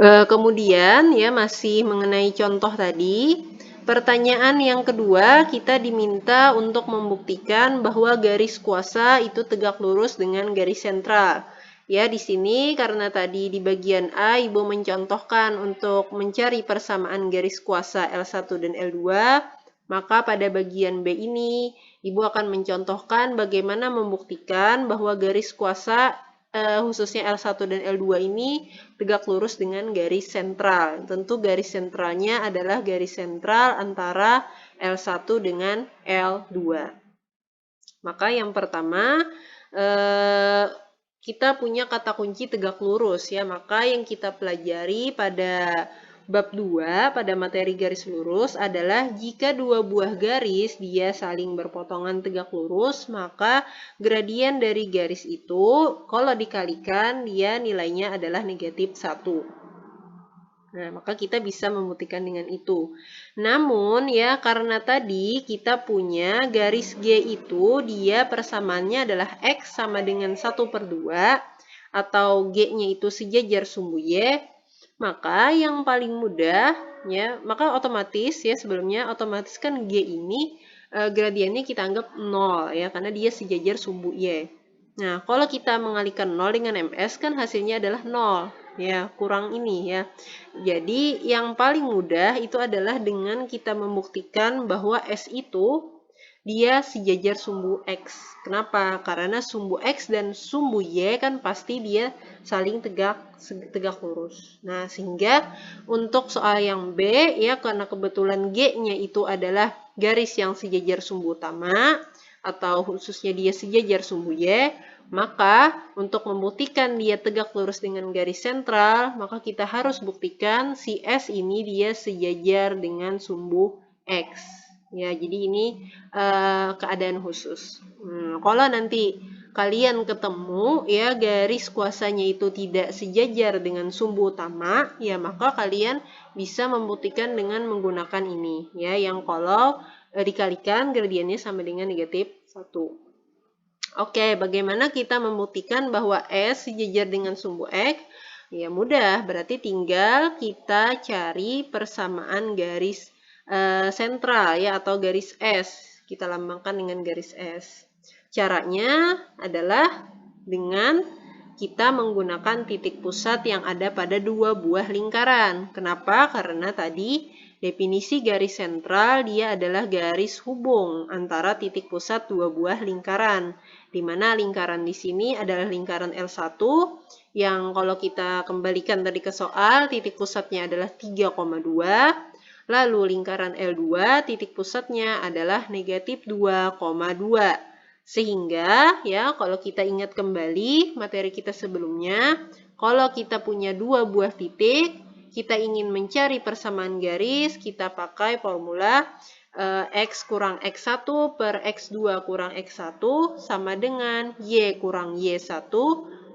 Kemudian ya masih mengenai contoh tadi, pertanyaan yang kedua kita diminta untuk membuktikan bahwa garis kuasa itu tegak lurus dengan garis sentral. Ya, di sini karena tadi di bagian A Ibu mencontohkan untuk mencari persamaan garis kuasa L1 dan L2, maka pada bagian B ini Ibu akan mencontohkan bagaimana membuktikan bahwa garis kuasa khususnya L1 dan L2 ini tegak lurus dengan garis sentral. Tentu garis sentralnya adalah garis sentral antara L1 dengan L2. Maka yang pertama, kita punya kata kunci tegak lurus ya. Maka yang kita pelajari pada bab 2 pada materi garis lurus adalah jika dua buah garis dia saling berpotongan tegak lurus, maka gradien dari garis itu kalau dikalikan dia nilainya adalah negatif 1. Nah, maka kita bisa membuktikan dengan itu. Namun ya karena tadi kita punya garis G itu dia persamaannya adalah X sama dengan 1/2 atau G-nya itu sejajar sumbu Y, maka yang paling mudah ya, maka otomatis ya sebelumnya otomatis kan G ini gradiennya kita anggap 0 ya karena dia sejajar sumbu Y. Nah, kalau kita mengalihkan 0 dengan MS kan hasilnya adalah 0 ya, kurang ini ya. Jadi yang paling mudah itu adalah dengan kita membuktikan bahwa S itu dia sejajar sumbu X. Kenapa? Karena sumbu X dan sumbu Y kan pasti dia saling tegak lurus. Nah, sehingga untuk soal yang B ya karena kebetulan G-nya itu adalah garis yang sejajar sumbu utama atau khususnya dia sejajar sumbu Y, maka untuk membuktikan dia tegak lurus dengan garis sentral, maka kita harus buktikan si S ini dia sejajar dengan sumbu X. Ya, jadi ini keadaan khusus. Kalau nanti kalian ketemu ya garis kuasanya itu tidak sejajar dengan sumbu utama, ya maka kalian bisa membuktikan dengan menggunakan ini ya yang kalau dikalikan gradiennya sama dengan negatif 1. Oke, bagaimana kita membuktikan bahwa S sejajar dengan sumbu X? Ya mudah, berarti tinggal kita cari persamaan garis sentral ya atau garis S. Kita lambangkan dengan garis S. Caranya adalah dengan kita menggunakan titik pusat yang ada pada dua buah lingkaran. Kenapa? Karena tadi definisi garis sentral dia adalah garis hubung antara titik pusat dua buah lingkaran. Di mana lingkaran di sini adalah lingkaran L1 yang kalau kita kembalikan tadi ke soal, titik pusatnya adalah 3,2. Lalu lingkaran L2 titik pusatnya adalah negatif 2,2. Sehingga ya kalau kita ingat kembali materi kita sebelumnya, kalau kita punya dua buah titik, kita ingin mencari persamaan garis, kita pakai formula X kurang X1 per X2 kurang X1 sama dengan Y kurang Y1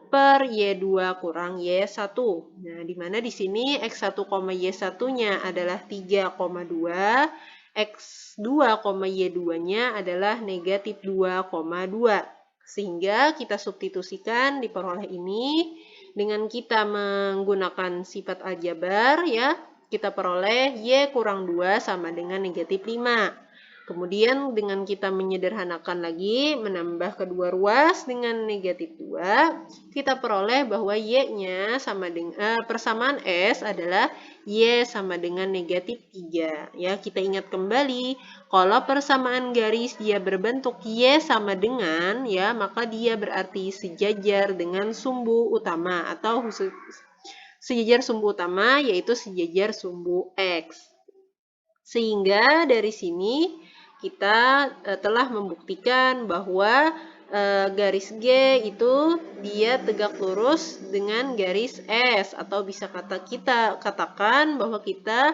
per Y2 kurang Y1. Nah, di mana di sini X1, Y1-nya adalah 3,2, X2, Y2-nya adalah negatif 2,2. Sehingga kita substitusikan diperoleh ini dengan kita menggunakan sifat aljabar ya, kita peroleh Y kurang 2 sama dengan negatif 5. Kemudian dengan kita menyederhanakan lagi, menambah kedua ruas dengan negatif 2, kita peroleh bahwa Y-nya sama dengan persamaan S adalah Y sama dengan negatif 3. Ya, kita ingat kembali, kalau persamaan garis dia berbentuk Y sama dengan, ya, maka dia berarti sejajar dengan sumbu utama atau sejajar sumbu utama yaitu sejajar sumbu X. Sehingga dari sini kita telah membuktikan bahwa garis G itu dia tegak lurus dengan garis S atau bisa kita katakan bahwa kita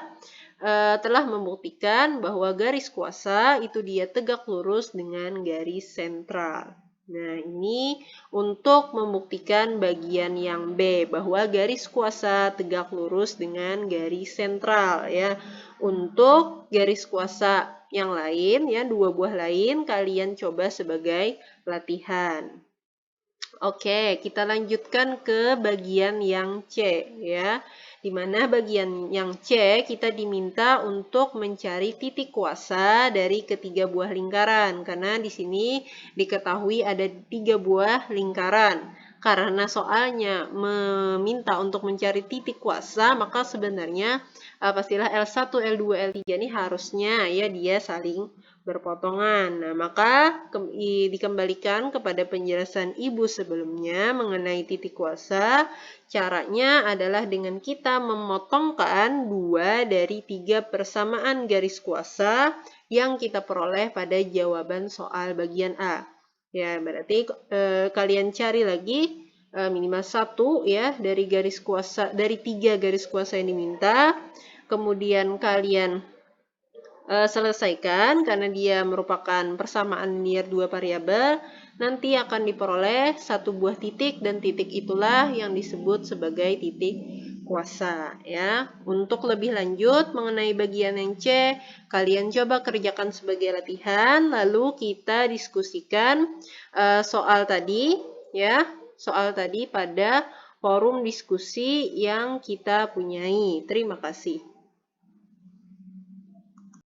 telah membuktikan bahwa garis kuasa itu dia tegak lurus dengan garis sentral. Nah, ini untuk membuktikan bagian yang B bahwa garis kuasa tegak lurus dengan garis sentral ya. Untuk garis kuasa yang lain ya, dua buah lain kalian coba sebagai latihan. Oke, kita lanjutkan ke bagian yang C ya. Di mana bagian yang C kita diminta untuk mencari titik kuasa dari ketiga buah lingkaran. Karena di sini diketahui ada 3 buah lingkaran. Karena soalnya meminta untuk mencari titik kuasa, maka sebenarnya pastilah L1, L2, L3 ini harusnya ya dia saling berpotongan. Nah, maka dikembalikan kepada penjelasan Ibu sebelumnya mengenai titik kuasa. Caranya adalah dengan kita memotongkan 2 dari 3 persamaan garis kuasa yang kita peroleh pada jawaban soal bagian A. Ya, berarti kalian cari lagi minimal 1 ya dari garis kuasa dari 3 garis kuasa yang diminta. Kemudian kalian selesaikan karena dia merupakan persamaan linear dua variabel, nanti akan diperoleh satu buah titik dan titik itulah yang disebut sebagai titik kuasa ya. Untuk lebih lanjut mengenai bagian yang C, kalian coba kerjakan sebagai latihan lalu kita diskusikan soal tadi ya, soal tadi pada forum diskusi yang kita punyai. Terima kasih.